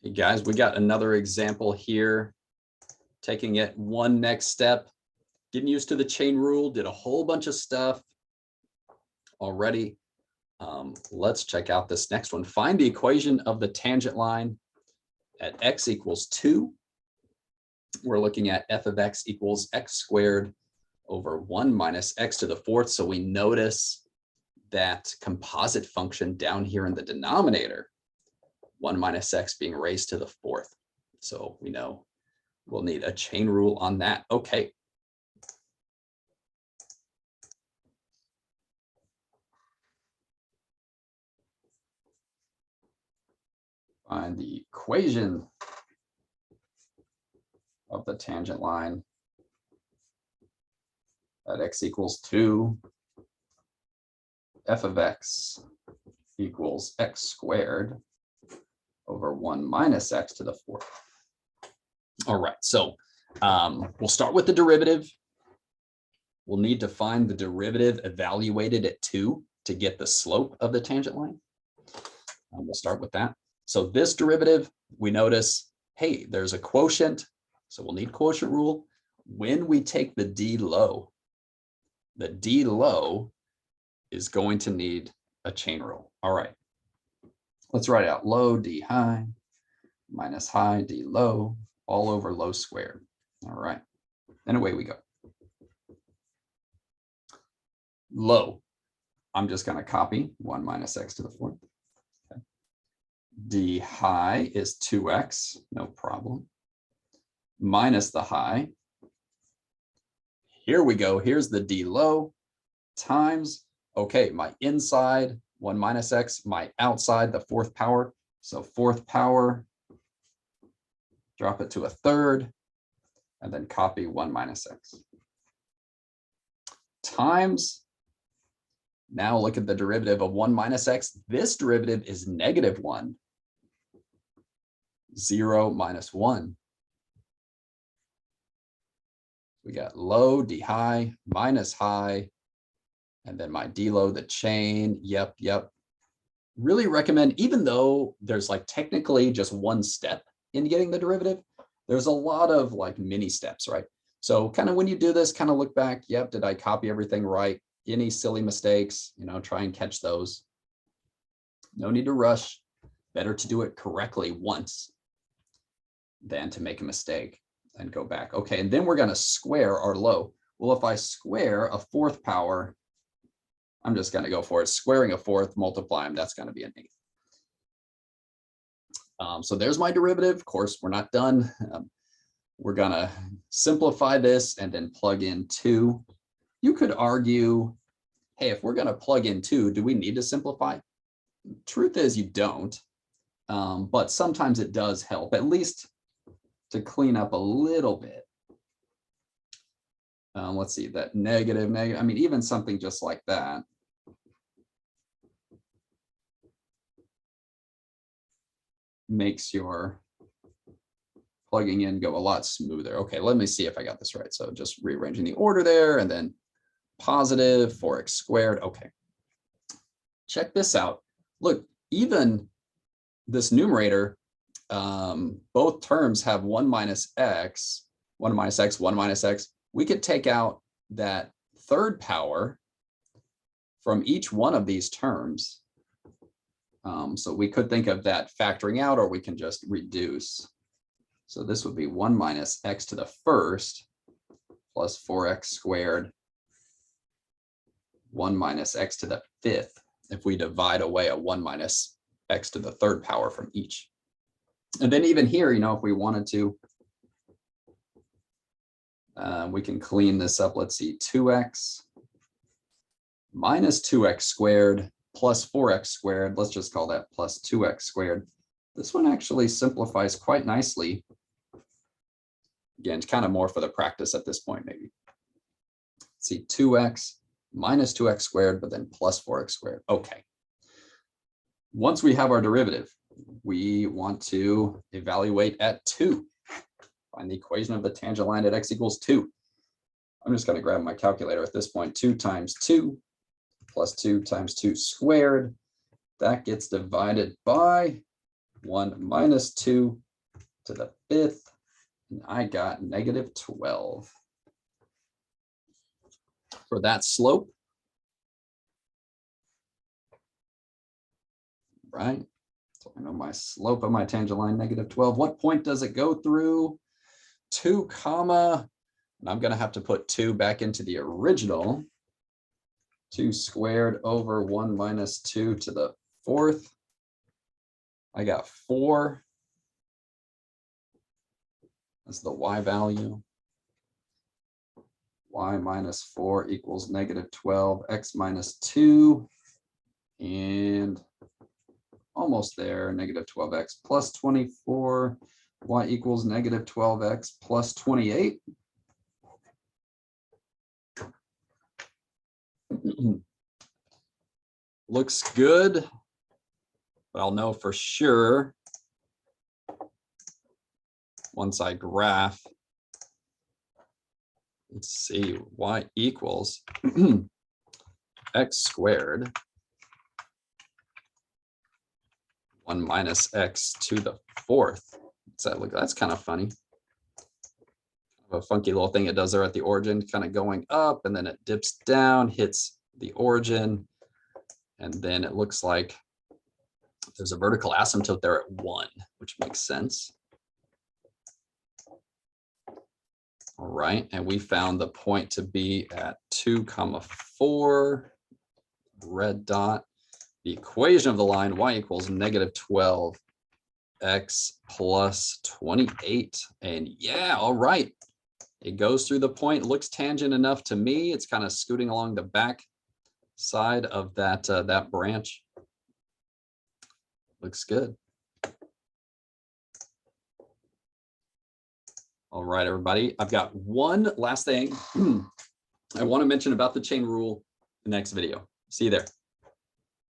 Hey guys, we got another example here, taking it one next step, getting used to the chain rule, did a whole bunch of stuff already. Let's check out this next one. Find the equation of the tangent line at x equals 2. We're looking at f of x equals x squared over 1 minus x to the fourth. So we notice that composite function down here in the denominator, 1 minus x being raised to the fourth. So we know we'll need a chain rule on that. Okay. Find the equation of the tangent line at x equals 2. F of x equals x squared over 1 minus x to the fourth. All right, so we'll start with the derivative. We'll need to find the derivative evaluated at 2 to get the slope of the tangent line. We'll start with that. So this derivative, we notice, hey, there's a quotient. So we'll need quotient rule. When we take the d low is going to need a chain rule. All right, let's write out low d high minus high d low all over low squared. All right, and away we go. Low, I'm just going to copy 1 minus x to the fourth. Okay. D high is 2x, no problem. Minus the high. Here we go. Here's the d low times, okay, my inside 1 minus x, my outside the fourth power. So fourth power, drop it to a third, and then copy 1 minus x. Times, now look at the derivative of 1 minus x. This derivative is negative 1. 0 minus 1. We got low, d high, minus high, and then my d low, the chain. Yep. Really recommend, even though there's like technically just one step in getting the derivative, there's a lot of like mini steps, right? So kind of when you do this, kind of look back. Yep, did I copy everything right? Any silly mistakes, try and catch those. No need to rush. Better to do it correctly once than to make a mistake and go back. Okay, and then we're going to square our low. Well, if I square a fourth power, I'm just going to go for it. Squaring a fourth, multiply them, that's going to be an eighth. So there's my derivative. Of course, we're not done. We're going to simplify this and then plug in 2. You could argue, hey, if we're going to plug in 2, do we need to simplify? Truth is you don't, but sometimes it does help, at least to clean up a little bit. Let's see, that negative, I mean, even something just like that. Makes your plugging in go a lot smoother. Okay, let me see if I got this right. So just rearranging the order there, and then positive 4x squared. Okay, check this out. Look, even this numerator, both terms have 1 minus x, 1 minus x, 1 minus x. We could take out that third power from each one of these terms. So we could think of that factoring out, or we can just reduce. So this would be 1 minus x to the first plus 4x squared, 1 minus x to the fifth, if we divide away a 1 minus x to the third power from each. And then even here, if we wanted to, we can clean this up. Let's see, 2x minus 2x squared plus 4x squared. Let's just call that plus 2x squared. This one actually simplifies quite nicely. Again, kind of more for the practice at this point, maybe. Let's see, 2x minus 2x squared, but then plus 4x squared. Okay. Once we have our derivative, we want to evaluate at 2. Find the equation of the tangent line at x equals 2. I'm just going to grab my calculator at this point. 2 times 2 plus 2 times 2 squared. That gets divided by 1 minus 2 to the 5th, and I got negative 12. For that slope, right? So I know my slope of my tangent line, negative 12. What point does it go through? 2 comma, and I'm going to have to put 2 back into the original. 2 squared over 1 minus 2 to the 4th. I got 4. That's the y value. Y minus 4 equals negative 12, x minus 2, and almost there, negative 12x plus 24, y equals negative 12x plus 28. Looks good, but I'll know for sure once I graph. Let's see, y equals x squared 1 minus x to the 4th. So look, that's kind of funny. A funky little thing it does there at the origin, kind of going up, and then it dips down, hits the origin, and then it looks like there's a vertical asymptote there at 1, which makes sense. All right, and we found the point to be at 2, 4, red dot. The equation of the line, y equals negative 12x plus 28. And yeah, all right. It goes through the point, looks tangent enough to me. It's kind of scooting along the back side of that, that branch. Looks good. All right, everybody. I've got one last thing I want to mention about the chain rule in the next video. See you there.